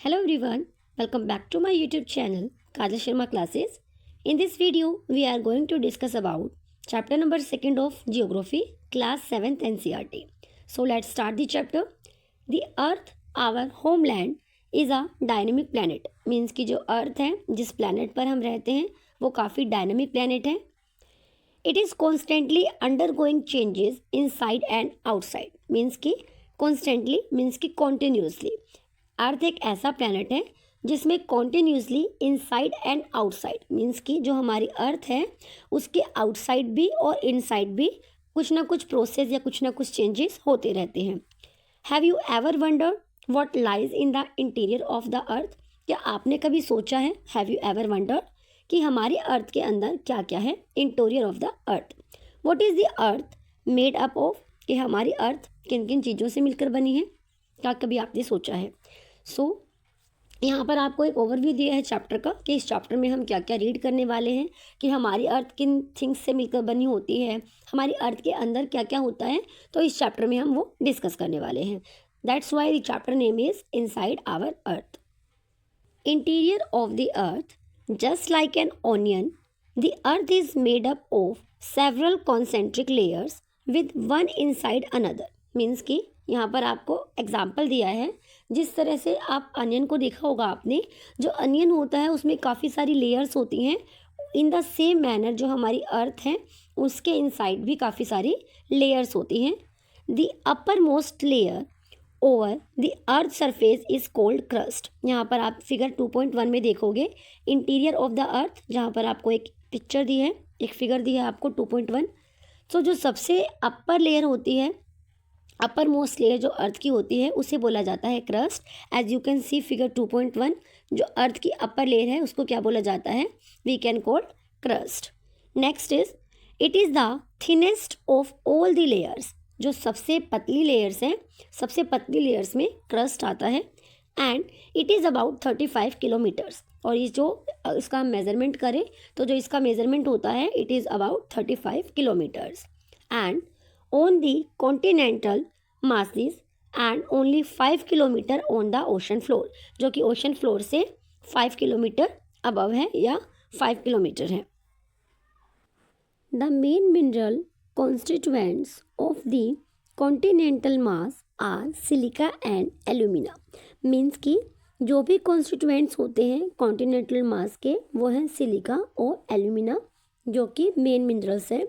Hello everyone, welcome back to my YouTube channel Kajal Sharma Classes. In this video, we are going to discuss about chapter number 2nd of Geography, class 7th NCERT. So let's start the chapter. The Earth, our homeland, is a dynamic planet. Means कि जो अर्थ है जिस planet पर हम रहते हैं वो काफ़ी dynamic planet है. It is constantly undergoing changes inside and outside. Means कि constantly means कि continuously. अर्थ एक ऐसा प्लैनेट है जिसमें continuously inside and outside means कि जो हमारी अर्थ है उसके आउटसाइड भी और इनसाइड भी कुछ ना कुछ प्रोसेस या कुछ ना कुछ चेंजेस होते रहते हैं. Have you ever wondered what lies in the interior of the अर्थ? क्या आपने कभी सोचा है, हैव यू एवर वंडर्ड, कि हमारी अर्थ के अंदर क्या क्या है, interior of the earth. What is the earth made up of, कि हमारी अर्थ किन किन चीज़ों से मिलकर बनी है, क्या कभी आपने सोचा है? यहाँ पर आपको एक ओवरव्यू दिया है चैप्टर का कि इस चैप्टर में हम क्या क्या रीड करने वाले हैं, कि हमारी अर्थ किन थिंग्स से मिलकर बनी होती है, हमारी अर्थ के अंदर क्या क्या होता है. तो इस चैप्टर में हम वो डिस्कस करने वाले हैं. That's why the chapter name is inside our earth. Interior of the earth, just like an onion, the earth is made up of several concentric layers with one inside another. Means कि यहाँ पर आपको example दिया है, जिस तरह से आप अनियन को देखा होगा आपने, जो अनियन होता है उसमें काफ़ी सारी लेयर्स होती हैं. इन द सेम मैनर जो हमारी अर्थ है उसके इनसाइड भी काफ़ी सारी लेयर्स होती हैं. The upper most layer over the earth surface is cold crust. यहाँ पर आप फिगर 2.1 में देखोगे इंटीरियर ऑफ द अर्थ, जहाँ पर आपको एक पिक्चर दी है, एक फिगर दी है आपको 2.1. तो जो सबसे अपर लेयर होती है, अपर मोस्ट लेयर जो अर्थ की होती है उसे बोला जाता है crust. As you can see figure 2.1, जो अर्थ की अपर लेयर है उसको क्या बोला जाता है, we can call crust. Next is it is the thinnest of all the layers. जो सबसे पतली लेयर्स हैं, सबसे पतली लेयर्स में क्रस्ट आता है. And it is about 35 kilometres. और ये जो इसका हम मेजरमेंट करें तो जो इसका मेजरमेंट होता है it is about 35 kilometres. And on the continental masses and only 5 kilometre on the ocean floor, जो कि ओशन फ्लोर से 5 किलोमीटर अबव है या 5 किलोमीटर है. The main mineral constituents of the continental mass are silica and alumina. Means कि जो भी constituents होते हैं कॉन्टिनेंटल मास के वो हैं सिलिका और एल्यूमिना, जो कि मेन मिनरल्स हैं.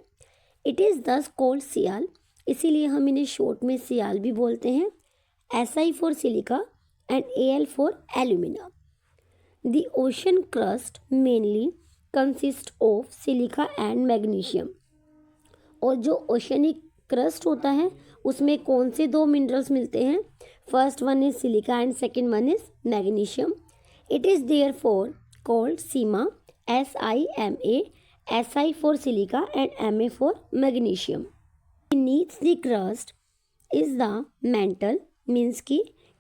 इट इज़ दस कोल्ड सियाल, इसीलिए हम इन्हें शॉर्ट में सियाल भी बोलते हैं. SI for silica and AL for alumina. The ocean crust mainly consist of silica and magnesium. और जो ओशनिक क्रस्ट होता है उसमें कौन से दो मिनरल्स मिलते हैं, first one is silica and second one is magnesium. It is there for called sima, SIMA, SI for silica and MA for magnesium. Beneath the crust is the mantle, means कि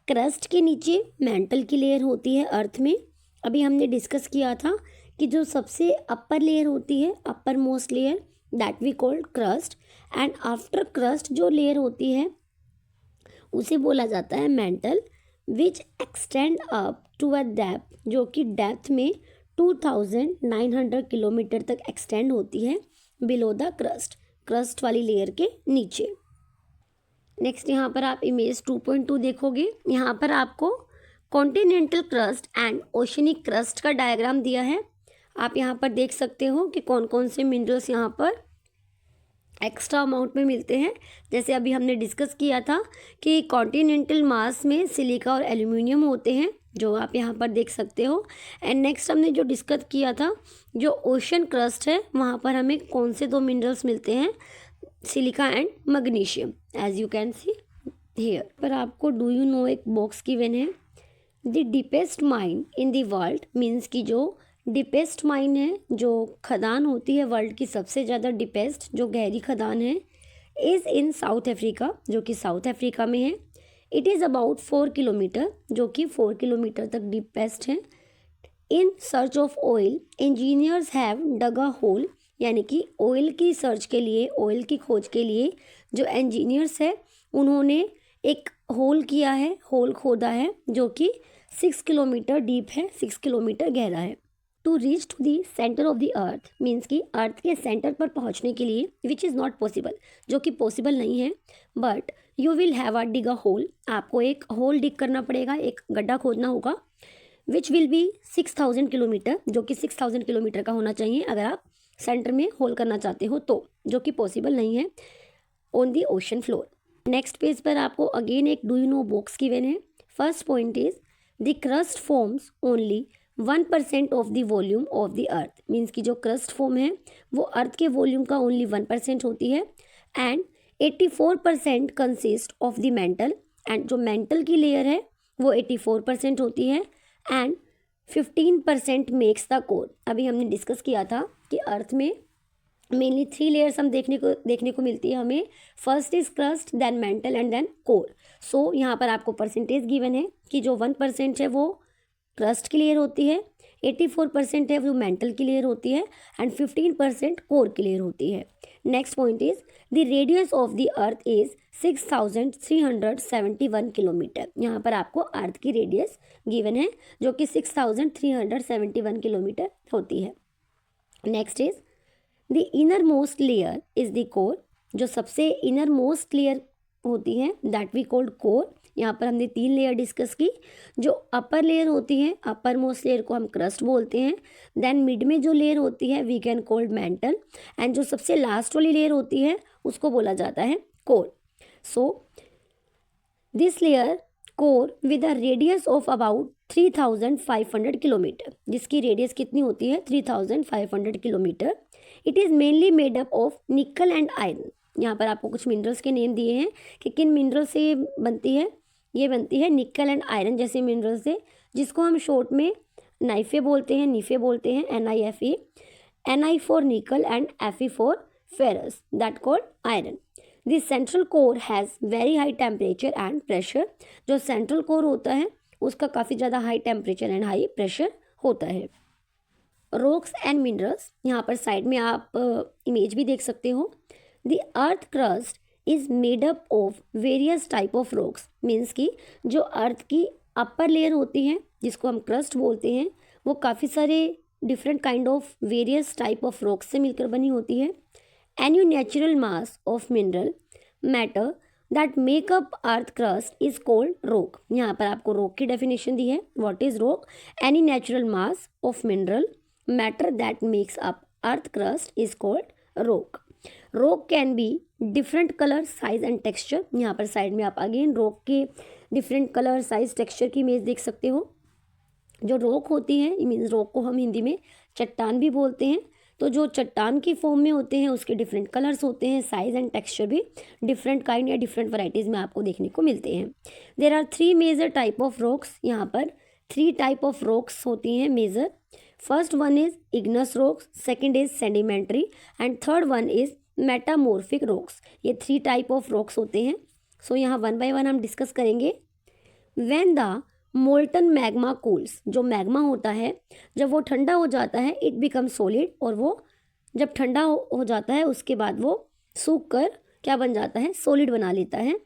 crust के नीचे mental की layer होती है अर्थ में. अभी हमने discuss किया था कि जो सबसे अपर लेयर होती है, upper most layer, that we called crust. And after crust जो लेयर होती है उसे बोला जाता है mantle, which extend up to a depth, जो कि डेप्थ में 2900 किलोमीटर तक एक्सटेंड होती है बिलो द क्रस्ट, क्रस्ट वाली लेयर के नीचे. नेक्स्ट यहाँ पर आप इमेज 2.2 देखोगे. यहाँ पर आपको continental crust and oceanic crust का डायग्राम दिया है. आप यहाँ पर देख सकते हो कि कौन कौन से मिनरल्स यहाँ पर एक्स्ट्रा अमाउंट में मिलते हैं. जैसे अभी हमने डिस्कस किया था कि कॉन्टिनेंटल मास में सिलिका और एल्यूमिनियम होते हैं, जो आप यहाँ पर देख सकते हो. एंड नेक्स्ट हमने जो डिस्कस किया था, जो ओशन क्रस्ट है वहाँ पर हमें कौन से दो मिनरल्स मिलते हैं, silica and magnesium, as you can see here. पर आपको डू यू नो एक बॉक्स गिवन है, the deepest mine in the world. Means की जो डीपेस्ट माइन है, जो खदान होती है वर्ल्ड की सबसे ज़्यादा डीपेस्ट, जो गहरी खदान है, इज़ इन साउथ अफ्रीका, जो कि साउथ अफ्रीका में है. इट इज़ अबाउट 4 किलोमीटर, जो कि 4 किलोमीटर तक डीपेस्ट है. In search of oil engineers have dug a hole, यानी कि ऑयल की सर्च के लिए, ऑयल की खोज के लिए जो इंजीनियर्स है उन्होंने एक होल किया है, होल खोदा है, जो कि 6 किलोमीटर डीप है, 6 किलोमीटर गहरा है। To reach to the centre of the earth means कि अर्थ के सेंटर पर पहुंचने के लिए, विच इज़ नॉट पॉसिबल, जो कि पॉसिबल नहीं है, but you will have a dig a hole, आपको एक होल डिग करना पड़ेगा, एक गड्ढा खोदना होगा, विच विल बी 6000 किलोमीटर, जो कि 6000 किलोमीटर का होना चाहिए अगर आप सेंटर में होल करना चाहते हो तो, जो कि पॉसिबल नहीं है on the ocean floor. Next page पर आपको अगेन एक do you know box given है। First point is the crust forms only 1% of the volume of the earth, means की जो क्रस्ट फॉर्म है वो अर्थ के वॉल्यूम का ओनली 1% होती है, and 84% consist of the mental, and जो मेंटल की लेयर है वो 84% होती है, एंड 15% मेक्स द कोर। अभी हमने डिस्कस किया था कि अर्थ में मेनली 3 लेयर्स हम देखने को मिलती है हमें। First is crust, then mantle and then core. So यहाँ पर आपको परसेंटेज गिवन है कि जो 1% है वो क्रस्ट की लेयर होती है, 84% है वो मेंटल की लेयर होती है, एंड 15% कोर की लेयर होती है। Next point is the radius of the earth is 6371 kilometre. यहाँ पर आपको अर्थ की रेडियस गिवन है जो कि 6371 किलोमीटर होती है। Next is the inner most layer is the core, जो सबसे इनर मोस्ट लेयर होती है दैट वी कॉल्ड कोर। यहाँ पर हमने 3 लेयर डिस्कस की। जो अपर लेयर होती है, अपर मोस्ट लेयर को हम क्रस्ट बोलते हैं, देन मिड में जो लेयर होती है we can called mantle, and जो सबसे लास्ट वाली लेयर होती है उसको बोला जाता है core. So this layer core with a radius of about 3500 kilometre, जिसकी रेडियस कितनी होती है 3500 kilometre. It is mainly made up of निकल एंड आयरन। यहाँ पर आपको कुछ मिनरल्स के नेम दिए हैं कि किन मिनरल से ये बनती है। ये बनती है निकल एंड आयरन जैसे मिनरल से, जिसको हम शॉर्ट में नाइफे बोलते हैं, नीफे बोलते हैं, NiFe, Ni फॉर निकल and Fe for ferrous, that called iron. The central core has very high temperature and pressure. जो सेंट्रल कोर होता है उसका काफ़ी ज़्यादा high temperature and high pressure होता है। रॉक्स एंड मिनरल्स, यहाँ पर साइड में आप इमेज भी देख सकते हो। The earth crust is made up of various type of rocks, means की जो अर्थ की अपर लेयर होती है जिसको हम क्रस्ट बोलते हैं वो काफ़ी सारे different kind of various type of rocks से मिलकर बनी होती है। Any natural mass of mineral matter that make up earth crust is called rock. यहाँ पर आपको रॉक की डेफिनेशन दी है। What is rock? Any natural mass of mineral matter that makes up earth crust is called rock. Rock can be different colour, size and texture. यहाँ पर side में आप again rock के डिफरेंट कलर, साइज, टेक्सचर की image देख सकते हो। जो रॉक होती है, मीन्स रॉक को हम हिंदी में चट्टान भी बोलते हैं, तो जो चट्टान की फॉर्म में होते हैं उसके डिफरेंट कलर्स होते हैं, साइज एंड टेक्सचर भी डिफरेंट काइंड या डिफरेंट वैराइटीज़ में आपको देखने को मिलते हैं। There are 3 major type of rocks. यहाँ पर 3 टाइप ऑफ रॉक्स होती हैं major. First one is igneous rocks, second is sedimentary, and third one is metamorphic rocks. ये 3 टाइप ऑफ रॉक्स होते हैं। सो यहाँ 1 बाय 1 हम डिस्कस करेंगे। When the molten magma cools, जो मैग्मा होता है जब वो ठंडा हो जाता है इट बिकम सॉलिड, और वो जब ठंडा हो जाता है उसके बाद वो सूख कर क्या बन जाता है, सॉलिड बना लेता है।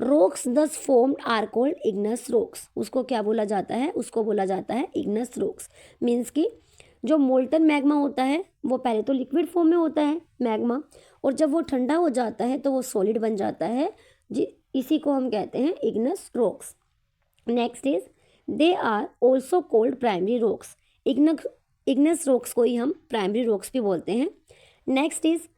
Rocks thus formed are called igneous rocks. उसको क्या बोला जाता है? उसको बोला जाता है इग्नस रॉक्स। मीन्स कि जो मोल्टन मैग्मा होता है वो पहले तो लिक्विड फॉर्म में होता है मैग्मा, और जब वो ठंडा हो जाता है तो वो सॉलिड बन जाता है, इसी को हम कहते हैं igneous rocks. Next is they are also called primary rocks. Igneous rocks को ही हम प्राइमरी रॉक्स भी बोलते हैं। Next is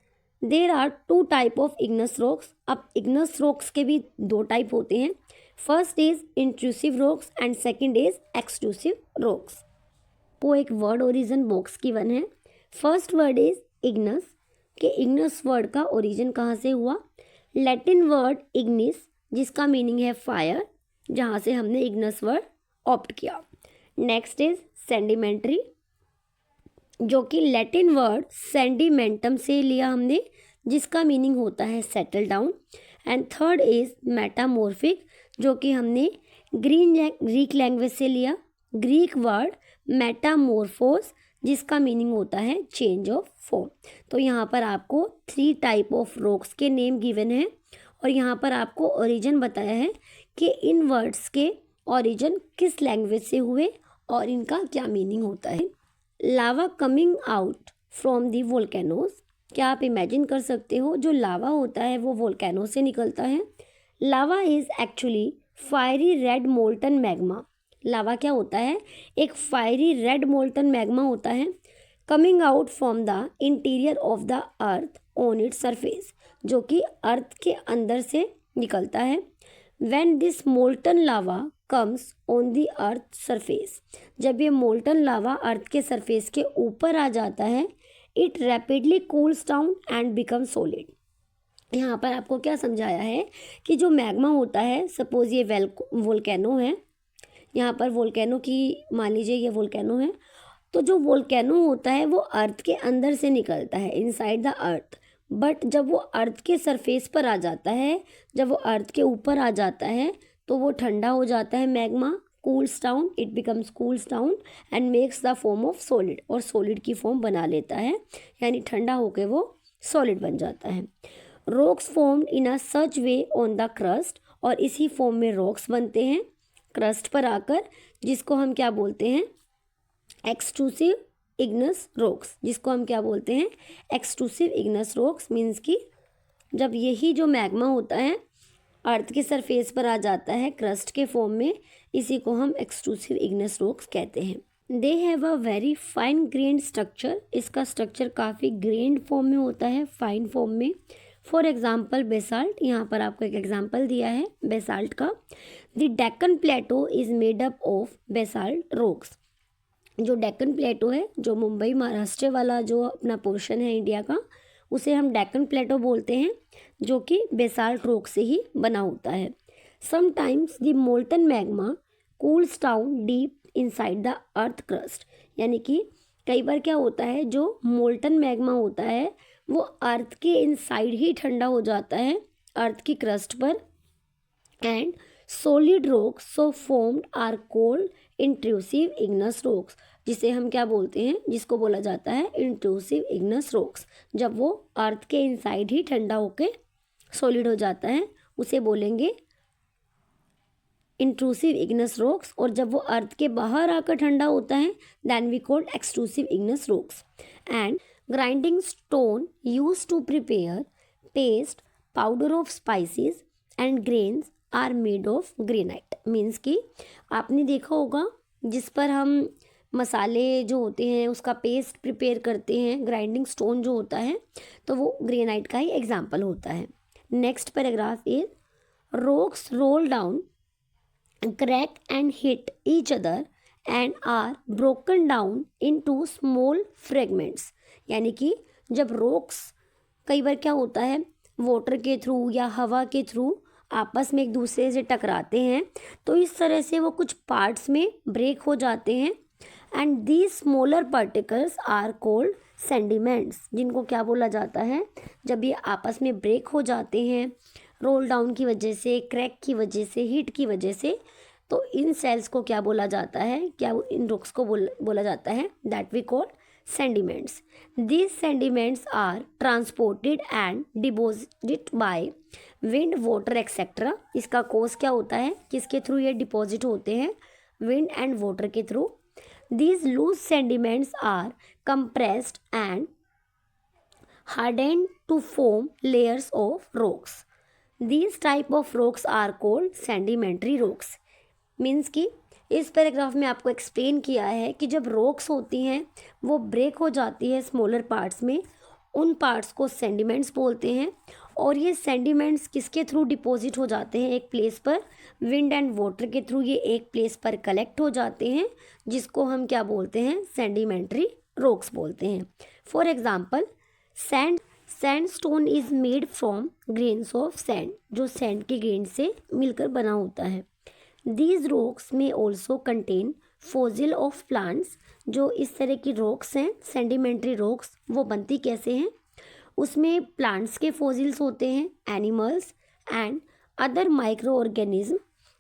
there are 2 type of igneous rocks. अब इग्नस रॉक्स के भी 2 टाइप होते हैं। First is intrusive rocks and second is extrusive rocks. वो एक वर्ड ओरिजिन बॉक्स की वन है। फर्स्ट वर्ड इज इग्नस, कि इग्नस वर्ड का ओरिजिन कहाँ से हुआ? लैटिन वर्ड इग्निस, जिसका मीनिंग है फायर, जहाँ से हमने इग्नस वर्ड ऑप्ट किया। नेक्स्ट इज सेंडिमेंट्री, जो कि लैटिन वर्ड सेंडिमेंटम से लिया हमने, जिसका मीनिंग होता है settle down. And third is metamorphic, जो कि हमने ग्रीक लैंग्वेज से लिया, ग्रीक वर्ड मेटामॉर्फोस, जिसका मीनिंग होता है चेंज ऑफ फॉर्म। तो यहाँ पर आपको 3 टाइप ऑफ रॉक्स के नेम गिवन है, और यहाँ पर आपको ओरिजिन बताया है कि इन वर्ड्स के ओरिजिन किस लैंग्वेज से हुए और इनका क्या मीनिंग होता है। Lava coming out from the volcanoes, क्या आप इमेजिन कर सकते हो जो लावा होता है वो वोल्केनो से निकलता है। Lava is actually fiery red molten magma. Lava क्या होता है, एक फायरी रेड मोल्टन मैग्मा होता है coming out from the interior of the earth on its surface, जो कि अर्थ के अंदर से निकलता है। When this molten lava comes on the earth surface, जब ये मोल्टन लावा अर्थ के सरफेस के ऊपर आ जाता है, it rapidly cools down and become solid. यहाँ पर आपको क्या समझाया है कि जो मैग्मा होता है, सपोज ये वोल्केनो है, यहाँ पर वोल्केनो की मान लीजिए ये वोल्केनो है, तो जो वोल्केनो होता है वो अर्थ के अंदर से निकलता है, इनसाइड द अर्थ। बट जब वो अर्थ के सरफेस पर आ जाता है, जब वो अर्थ के ऊपर आ जाता है, तो वो ठंडा हो जाता है magma, cools down, it becomes cools down and makes the form of solid, और सॉलिड की फॉर्म बना लेता है, यानी ठंडा होकर वो सॉलिड बन जाता है। Rocks formed in a such way on the crust, और इसी फॉर्म में रॉक्स बनते हैं क्रस्ट पर आकर, जिसको हम क्या बोलते हैं, एक्सट्रूसिव इग्नस रॉक्स, जिसको हम क्या बोलते हैं, एक्सट्रूसिव इग्नस रॉक्स। मीन्स कि जब यही जो मैग्मा होता है अर्थ के सरफेस पर आ जाता है क्रस्ट के फॉर्म में, इसी को हम एक्सट्रूसिव इग्नस रॉक्स कहते हैं। They have a very fine grained structure, इसका स्ट्रक्चर काफ़ी ग्रेन्ड फॉर्म में होता है, फाइन फॉर्म में। फॉर एग्जाम्पल बेसाल्ट, यहाँ पर आपको एक एग्जाम्पल दिया है बेसाल्ट का। The Deccan plateau is made up of basalt rocks, जो डेक्कन प्लेटो है, जो मुंबई महाराष्ट्र वाला जो अपना पोर्शन है इंडिया का, उसे हम डेक्कन प्लेटो बोलते हैं, जो कि बेसाल्ट रॉक से ही बना होता है। Sometimes the molten magma cools down deep inside the earth crust, यानी कि कई बार क्या होता है, जो मोल्टन मैग्मा होता है वो अर्थ के इनसाइड ही ठंडा हो जाता है अर्थ की क्रस्ट पर। And solid rocks so formed are called intrusive igneous rocks, जिसे हम क्या बोलते हैं, जिसको बोला जाता है इंट्रूसिव इग्नस रॉक्स। जब वो अर्थ के इनसाइड ही ठंडा होके सॉलिड हो जाता है उसे बोलेंगे इंट्रूसिव इग्नस रॉक्स, और जब वो अर्थ के बाहर आकर ठंडा होता है then we called extrusive igneous rocks. And grinding stone use to prepare paste, powder of spices and grains are made of granite. Means कि आपने देखा होगा जिस पर हम मसाले जो होते हैं उसका पेस्ट प्रिपेयर करते हैं, ग्राइंडिंग स्टोन जो होता है, तो वो ग्रेनाइट का ही एग्जाम्पल होता है। Next paragraph is rocks roll down, crack and hit each other and are broken down into small fragments, यानी कि जब रॉक्स कई बार क्या होता है वाटर के थ्रू या हवा के थ्रू आपस में एक दूसरे से टकराते हैं, तो इस तरह से वो कुछ पार्ट्स में ब्रेक हो जाते हैं। And these smaller particles are called sediments, जिनको क्या बोला जाता है, जब ये आपस में ब्रेक हो जाते हैं रोल डाउन की वजह से, क्रैक की वजह से, हीट की वजह से, तो इन सेल्स को क्या बोला जाता है, क्या इन रॉक्स को बोला जाता है, that we call sediments. These sediments are transported and deposited by wind, water etc. इसका कोर्स क्या होता है, किसके थ्रू ये डिपॉजिट होते हैं, विंड एंड वाटर के through. These loose sediments are compressed and hardened to form layers of rocks. These type of rocks are called sedimentary rocks. Means कि इस पैराग्राफ में आपको एक्सप्लेन किया है कि जब रॉक्स होती हैं वो ब्रेक हो जाती है स्मॉलर पार्ट्स में, उन पार्ट्स को सेंडिमेंट्स बोलते हैं, और ये सेंडिमेंट्स किसके थ्रू डिपॉजिट हो जाते हैं एक प्लेस पर, विंड एंड वाटर के थ्रू ये एक प्लेस पर कलेक्ट हो जाते हैं, जिसको हम क्या बोलते हैं, सेंडिमेंट्री रॉक्स बोलते हैं। For example sandstone is made from grains of sand, जो सैंड के ग्रेन से मिलकर बना होता है। These rocks may also contain fossil of plants, जो इस तरह की रॉक्स हैं सेंडिमेंट्री रॉक्स, वो बनती कैसे हैं, उसमें प्लांट्स के फॉसिल्स होते हैं, animals and other micro organism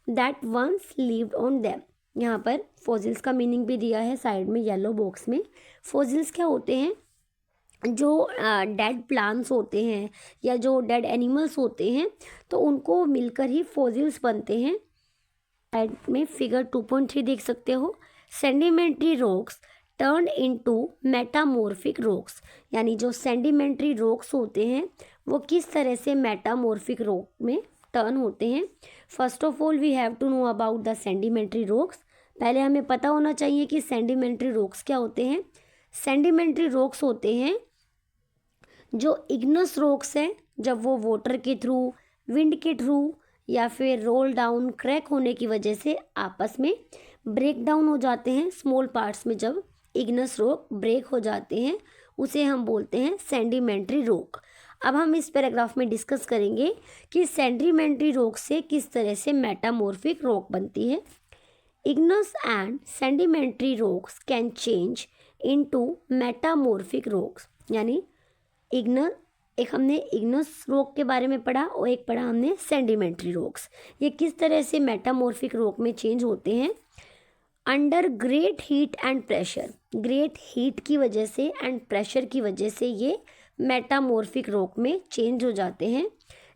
that once lived on them. यहाँ पर फॉसिल्स का मीनिंग भी दिया है साइड में येलो बॉक्स में। फॉसिल्स क्या होते हैं, जो डेड प्लांट्स होते हैं या जो डेड एनिमल्स होते हैं, तो उनको मिलकर ही फॉसिल्स बनते हैं, साइड में फिगर 2.3 देख सकते हो। Sedimentary rocks turn into metamorphic rocks, यानी जो सेडिमेंट्री रॉक्स होते हैं वो किस तरह से मेटामॉर्फिक रॉक में टर्न होते हैं। First of all we have to know about the sedimentary rocks. पहले हमें पता होना चाहिए कि सेडिमेंट्री रॉक्स क्या होते हैं। सेडिमेंट्री रॉक्स होते हैं जो इग्नस रॉक्स हैं, जब वो वाटर के थ्रू, विंड के थ्रू या फिर रोल डाउन, क्रैक होने की वजह से आपस में ब्रेक डाउन हो जाते हैं स्मॉल पार्ट्स में। जब इग्नस रॉक ब्रेक हो जाते हैं उसे हम बोलते हैं सेडिमेंट्री रॉक। अब हम इस पैराग्राफ में डिस्कस करेंगे कि सेडिमेंट्री रॉक से किस तरह से मेटामॉर्फिक रॉक बनती है। Ignis and sedimentary rocks can change into metamorphic rocks, यानी इग्नस, एक हमने इग्नस रॉक के बारे में पढ़ा और एक पढ़ा हमने सेडिमेंट्री रॉक्स। ये किस तरह से मेटामॉर्फिक रॉक में चेंज होते हैं। Under great heat and pressure, great heat की वजह से एंड प्रेशर की वजह से ये मेटामॉर्फिक रॉक में चेंज हो जाते हैं।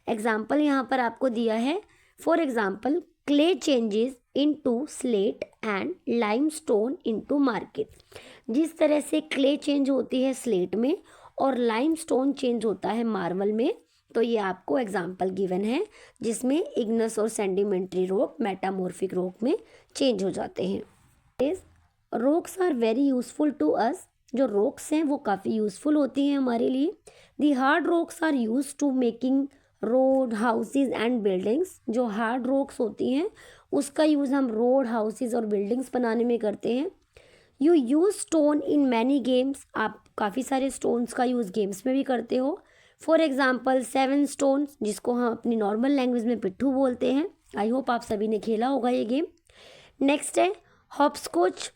एग्जाम्पल यहाँ पर आपको दिया है। For example clay changes into slate and limestone into market. जिस तरह से क्ले चेंज होती है स्लेट में और लाइमस्टोन चेंज होता है मार्बल में, तो ये आपको एग्जाम्पल गिवन है जिसमें इग्नस और सेडिमेंट्री रॉक मेटामॉर्फिक रॉक में चेंज हो जाते हैं। Rocks are very useful to us, जो रॉक्स हैं वो काफ़ी यूजफुल होती हैं हमारे लिए। The hard rocks are use to making road, houses and buildings. जो हार्ड रॉक्स होती हैं उसका यूज़ हम रोड, हाउसेज और बिल्डिंग्स बनाने में करते हैं। You use stone in many games, आप काफ़ी सारे स्टोन्स का यूज़ गेम्स में भी करते हो। फॉर एग्जाम्पल 7 स्टोन्स, जिसको हम अपनी नॉर्मल लैंग्वेज में पिट्ठू बोलते हैं। आई होप आप सभी ने खेला होगा ये गेम। नेक्स्ट है हॉपस्कॉच,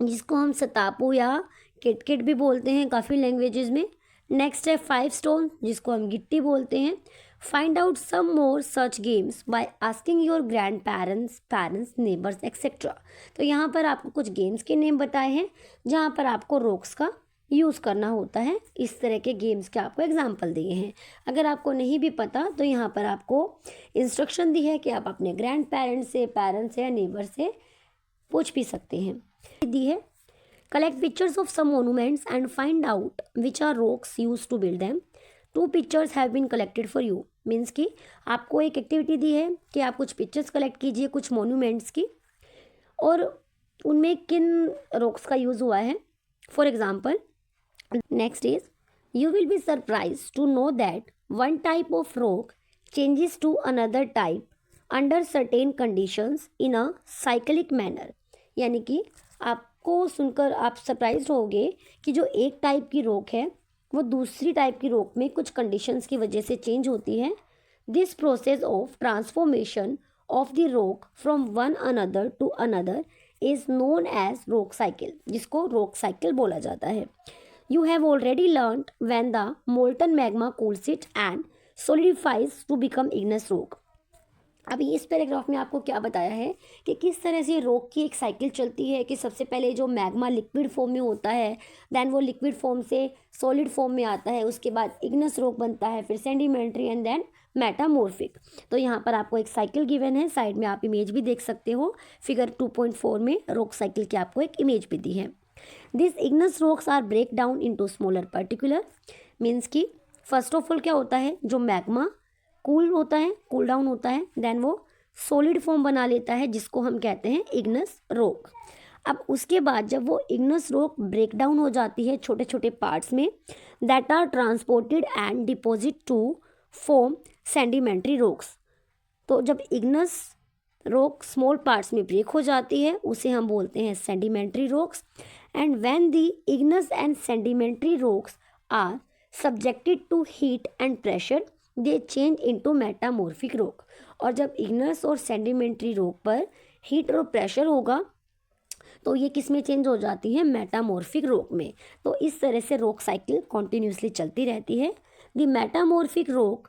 जिसको हम सतापू या किटकिट भी बोलते हैं काफ़ी लैंग्वेजेस में। नेक्स्ट है 5 स्टोन, जिसको हम गिट्टी बोलते हैं। Find out some more such games by asking your grandparents, neighbours etcetera. तो यहाँ पर आपको कुछ गेम्स के नेम बताए हैं जहाँ पर आपको रॉक्स का यूज़ करना होता है। इस तरह के गेम्स के आपको एग्जाम्पल दिए हैं। अगर आपको नहीं भी पता तो यहाँ पर आपको इंस्ट्रक्शन दी है कि आप अपने ग्रैंड पेरेंट्स से या नेबर से पूछ भी सकते हैं। दी है collect pictures of some monuments and find out which are rocks use to build them. 2 pictures have been collected for you, means कि आपको एक एक्टिविटी दी है कि आप कुछ पिक्चर्स कलेक्ट कीजिए कुछ मोन्यूमेंट्स की, और उनमें किन रॉक्स का यूज़ हुआ है। For example next is you will be surprise to know that one type of rock changes to another type under certain conditions in a cyclic manner. यानी कि आपको सुनकर आप सरप्राइज होगे कि जो एक टाइप की रॉक है वो दूसरी टाइप की रॉक में कुछ कंडीशंस की वजह से चेंज होती है। This process of transformation of the rock from one another to another is known as rock cycle, जिसको रॉक साइकिल बोला जाता है। You have already learned when the molten magma cools it and solidifies to become igneous rock. अभी इस paragraph में आपको क्या बताया है कि किस तरह से रॉक की एक साइकिल चलती है कि सबसे पहले जो मैग्मा लिक्विड फॉर्म में होता है, देन वो लिक्विड फॉर्म से सॉलिड फॉर्म में आता है, उसके बाद इग्नस रॉक बनता है, फिर सेडिमेंट्री एंड देन मेटामॉर्फिक। तो यहाँ पर आपको एक साइकिल गिवन है, साइड में आप इमेज भी देख सकते हो। फिगर 2.4 में रॉक साइकिल की आपको एक इमेज भी दी है। This igneous rocks are break down into smaller particular, means कि फर्स्ट ऑफ ऑल क्या होता है, जो मैग्मा कूल होता है, कूल डाउन होता है, देन वो सॉलिड फॉर्म बना लेता है जिसको हम कहते हैं इग्नस रॉक। अब उसके बाद जब वो इग्नस रॉक ब्रेक डाउन हो जाती है छोटे छोटे पार्ट्स में, that are transported and deposit to form sedimentary rocks. तो जब इग्नस रॉक स्मॉल पार्ट्स में ब्रेक हो जाती है उसे हम बोलते हैं sedimentary rocks. And when the igneous and sedimentary rocks are subjected to heat and pressure they change into metamorphic rock. और जब इग्नस और सेडिमेंट्री रॉक पर हीट और प्रेशर होगा तो ये किस में चेंज हो जाती है, मेटामॉर्फिक रॉक में। तो इस तरह से रॉक साइकिल कॉन्टिन्यूसली चलती रहती है। The metamorphic rock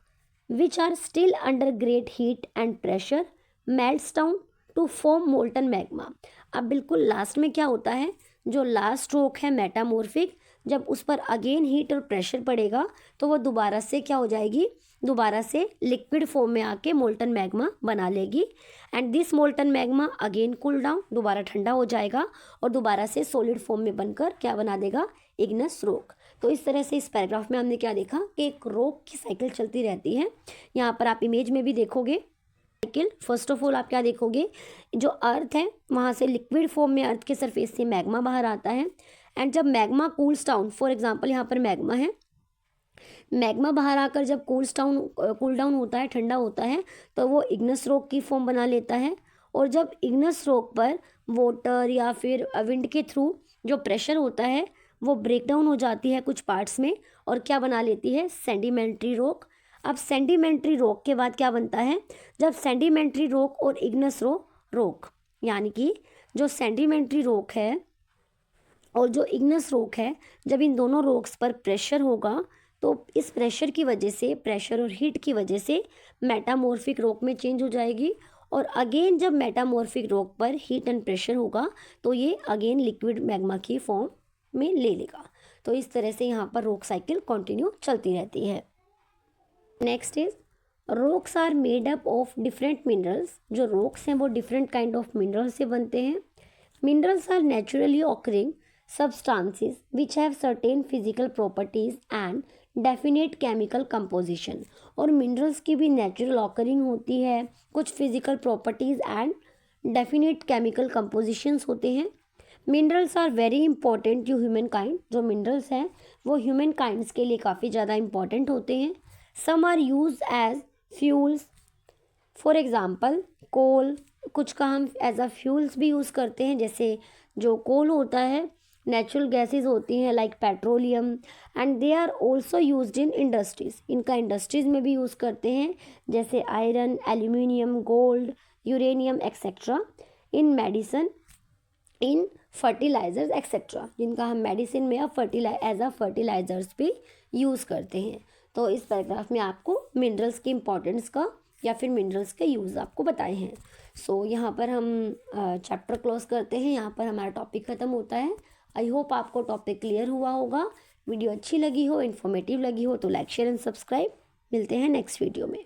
which are still under great heat and pressure melts down to form molten magma. अब बिल्कुल लास्ट में क्या होता है, जो लास्ट रॉक है मेटामॉर्फिक, जब उस पर अगेन हीट और प्रेशर पड़ेगा तो वो दोबारा से क्या हो जाएगी, दोबारा से लिक्विड फॉर्म में आके मोल्टन मैग्मा बना लेगी। And this molten magma again cool down, दोबारा ठंडा हो जाएगा और दोबारा से सॉलिड फॉर्म में बनकर क्या बना देगा, इग्नस रॉक। तो इस तरह से इस पैराग्राफ में हमने क्या देखा कि एक रॉक की साइकिल चलती रहती है। यहाँ पर आप इमेज में भी देखोगे साइकिल। फर्स्ट ऑफ ऑल आप क्या देखोगे, जो अर्थ है वहाँ से लिक्विड फॉर्म में अर्थ के सरफेस से मैग्मा बाहर आता है। एंड जब magma cools down, for example यहाँ पर मैग्मा है, मैग्मा बाहर आकर जब कूल डाउन होता है, ठंडा होता है, तो वो इग्नस रॉक की फॉर्म बना लेता है। और जब इग्नस रॉक पर वाटर या फिर विंड के थ्रू जो प्रेशर होता है वो ब्रेक डाउन हो जाती है कुछ पार्ट्स में और क्या बना लेती है, सेडिमेंट्री रॉक। अब सेडिमेंट्री रॉक के बाद क्या बनता है, जब सेडिमेंट्री रॉक और इग्नस रॉक यानी कि जो सेडिमेंट्री रॉक है और जो इग्नस रॉक है, जब इन दोनों रॉक्स पर प्रेशर होगा तो इस प्रेशर की वजह से, प्रेशर और हीट की वजह से मेटामॉर्फिक रॉक में चेंज हो जाएगी। और अगेन जब मेटामॉर्फिक रॉक पर हीट एंड प्रेशर होगा तो ये अगेन लिक्विड मैग्मा की फॉर्म में ले लेगा। तो इस तरह से यहाँ पर रॉक साइकिल कंटिन्यू चलती रहती है। Next is rocks are made up of different minerals. जो रॉक्स हैं वो डिफरेंट काइंड ऑफ मिनरल्स से बनते हैं। Minerals are naturally occurring substances which have certain physical properties and definite chemical composition। और मिनरल्स की भी नेचुरल ऑकरिंग होती है, कुछ physical properties and definite chemical compositions होते हैं। Minerals are very important to humankind. जो मिनरल्स हैं वो ह्यूमन काइंड्स के लिए काफ़ी ज़्यादा इंपॉर्टेंट होते हैं। Some are use as fuels, for example coal, कुछ का हम एज अ फ्यूल्स भी यूज़ करते हैं, जैसे जो कोल होता है, नेचुरल गैसेस होती हैं like petroleum. And they are also used in industries, इनका इंडस्ट्रीज़ में भी यूज़ करते हैं, जैसे iron, aluminium, gold, uranium etcetera. In medicine, in fertilisers etcetera, जिनका हम मेडिसिन में एज अ फर्टिलाइजर्स भी यूज़ करते हैं। तो इस पैराग्राफ में आपको मिनरल्स की इंपॉर्टेंस का या फिर मिनरल्स के यूज़ आपको बताए हैं। सो यहाँ पर हम चैप्टर क्लोज करते हैं, यहाँ पर हमारा टॉपिक ख़त्म होता है। आई होप आपको टॉपिक क्लियर हुआ होगा। वीडियो अच्छी लगी हो, इन्फॉर्मेटिव लगी हो तो लाइक, शेयर एंड सब्सक्राइब। मिलते हैं नेक्स्ट वीडियो में।